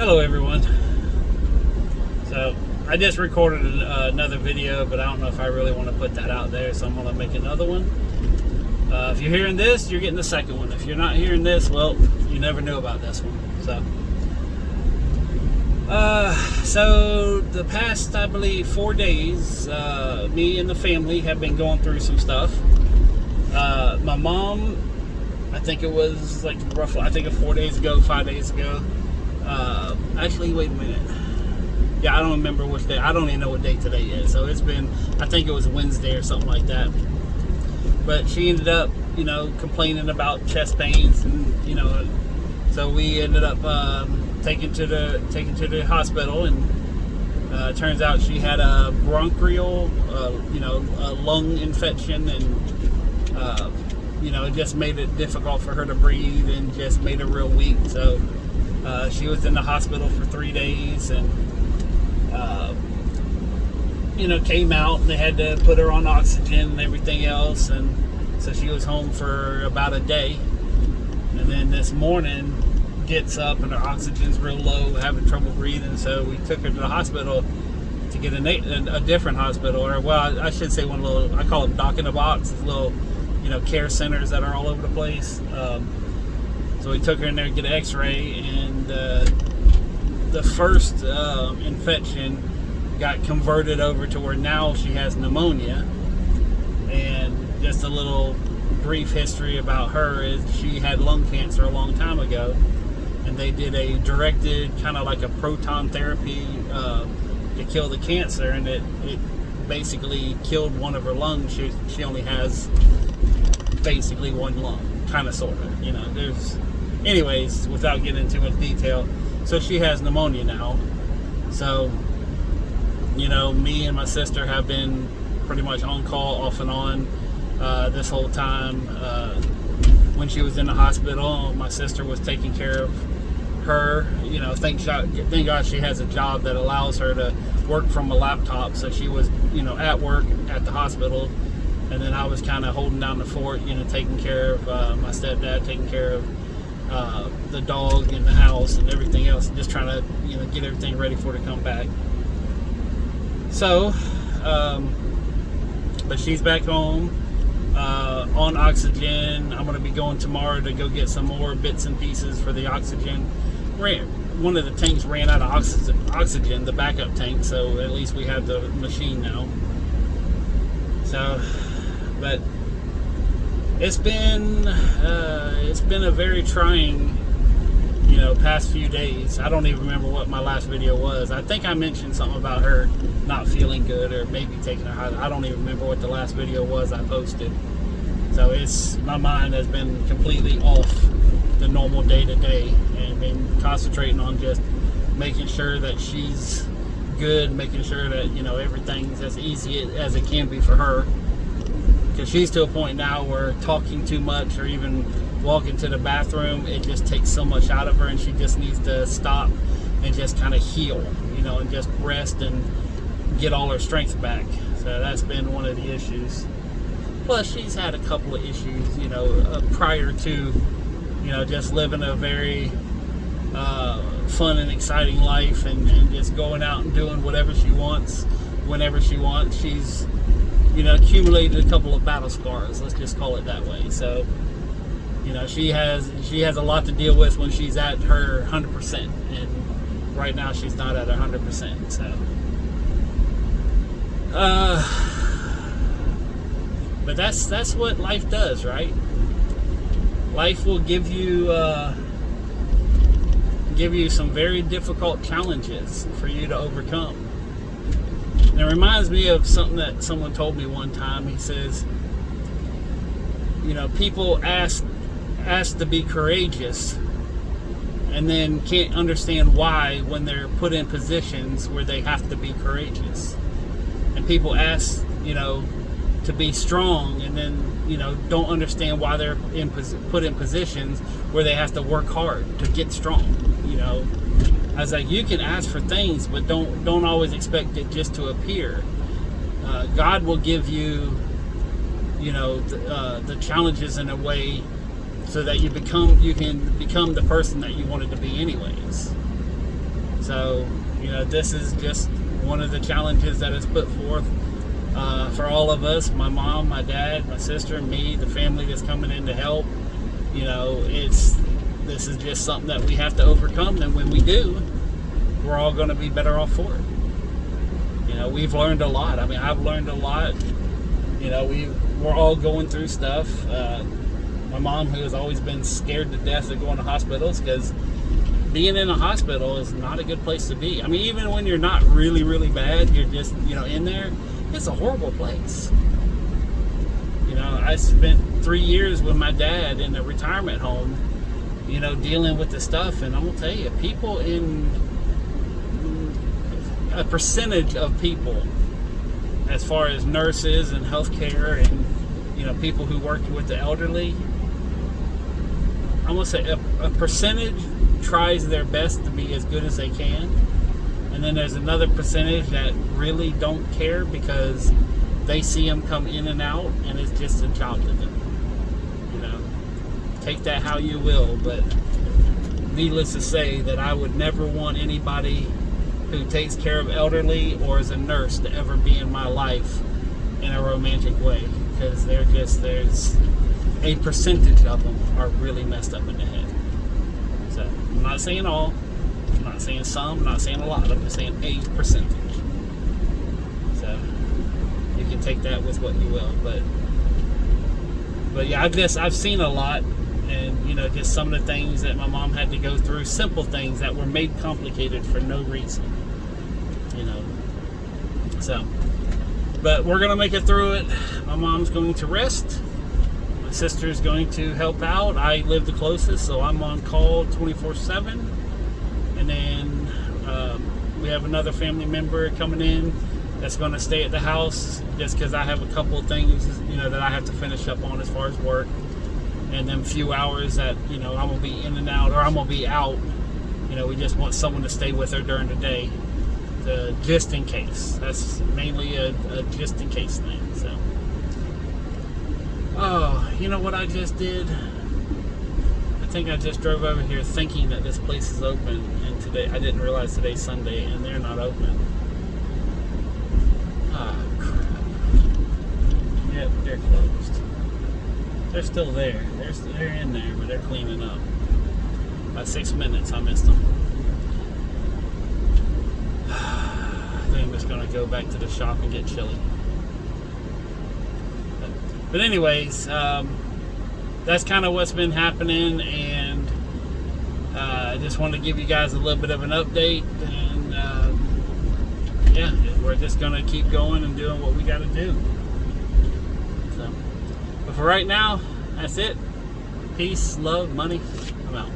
Hello everyone. So I just recorded another video, but I don't know if I really want to put that out there, so I'm going to make another one. If you're hearing this, you're getting the second one. If you're not hearing this, well, you never knew about this one. So the past, I believe, 4 days, me and the family have been going through some stuff. My mom, I think it was like roughly, I think 4 days ago, 5 days ago. Actually, wait a minute. Yeah, I don't remember which day. I don't even know what day today is. So it's been, I think it was Wednesday or something like that. But she ended up, complaining about chest pains, and so we ended up taken to the hospital, and it turns out she had a bronchial, a lung infection, and it just made it difficult for her to breathe and just made her real weak. So she was in the hospital for 3 days, and came out, and they had to put her on oxygen and everything else, and so she was home for about a day. And then this morning gets up and her oxygen's real low, having trouble breathing, so we took her to the hospital to get a different hospital, or well, I should say one little, I call them doc in a box, little care centers that are all over the place. So we took her in there to get an x-ray, and the first infection got converted over to where now she has pneumonia. And just a little brief history about her is she had lung cancer a long time ago, and they did a directed kind of like a proton therapy to kill the cancer, and it basically killed one of her lungs. She only has basically one lung, kind of, sort of, there's, anyways, without getting into much detail. So she has pneumonia now. So me and my sister have been pretty much on call off and on this whole time. When she was in the hospital, my sister was taking care of her. Thank God she has a job that allows her to work from a laptop. So she was at work at the hospital, and then I was kind of holding down the fort, taking care of my stepdad, taking care of the dog in the house and everything else, and just trying to get everything ready for her to come back. So but she's back home on oxygen. I'm going to be going tomorrow to go get some more bits and pieces for the oxygen. One of the tanks ran out of oxygen, the backup tank, so at least we have the machine now. So, but it's been a very trying past few days. I don't even remember what my last video was. I think I mentioned something about her not feeling good, or maybe taking her high. I don't even remember what the last video was I posted. So my mind has been completely off the normal day-to-day, and been concentrating on just making sure that she's good, making sure that everything's as easy as it can be for her, because she's to a point now where talking too much or even walking to the bathroom, it just takes so much out of her, and she just needs to stop and just kind of heal, and just rest and get all her strength back. So that's been one of the issues. Plus, she's had a couple of issues, prior to, just living a very fun and exciting life, and just going out and doing whatever she wants, whenever she wants. She's, accumulated a couple of battle scars, let's just call it that way. So, she has a lot to deal with when she's at her 100%, and right now she's not at 100%. So, but that's what life does, right? Life will give you some very difficult challenges for you to overcome. And it reminds me of something that someone told me one time. He says, people ask to be courageous, and then can't understand why when they're put in positions where they have to be courageous. And people ask, to be strong, and then don't understand why they're put in positions where they have to work hard to get strong. I was like, you can ask for things, but don't always expect it just to appear. God will give you the challenges in a way so that you can become the person that you wanted to be anyways. So, this is just one of the challenges that is put forth for all of us, my mom, my dad, my sister, me, the family that's coming in to help. This is just something that we have to overcome, and when we do, we're all going to be better off for it. We've learned a lot. I mean, I've learned a lot. We're all going through stuff. My mom, who has always been scared to death of going to hospitals, because being in a hospital is not a good place to be. I mean, even when you're not really, really bad, you're just, in there, it's a horrible place. I spent 3 years with my dad in a retirement home, dealing with the stuff, and I'm going to tell you, people a percentage of people, as far as nurses and healthcare and people who work with the elderly, I'm gonna say a percentage tries their best to be as good as they can, and then there's another percentage that really don't care because they see them come in and out, and it's just a job to them. Take that how you will, but needless to say that I would never want anybody who takes care of elderly or is a nurse to ever be in my life in a romantic way, because there's a percentage of them are really messed up in the head. So I'm not saying all, I'm not saying some, I'm not saying a lot, I'm just saying a percentage. So you can take that with what you will, but yeah, I've seen a lot, and just some of the things that my mom had to go through, simple things that were made complicated for no reason. So, but we're gonna make it through it. My mom's going to rest. My sister's going to help out. I live the closest, so I'm on call 24/7. And then we have another family member coming in that's going to stay at the house, just because I have a couple of things, that I have to finish up on as far as work. And then a few hours that, I'm going to be in and out, or I'm going to be out. We just want someone to stay with her during the day, just in case. That's mainly a just in case thing. So, oh, you know what I just did? I think I just drove over here thinking that this place is open, and today I didn't realize today's Sunday and they're not open. Ah, crap. Yep, they're closed. They're still there. They're in there, but they're cleaning up. About 6 minutes, I missed them. I think I'm just going to go back to the shop and get chili. But anyways, that's kind of what's been happening, and I just wanted to give you guys a little bit of an update, and yeah, we're just going to keep going and doing what we got to do. So, but for right now, that's it. Peace, love, money. I'm out.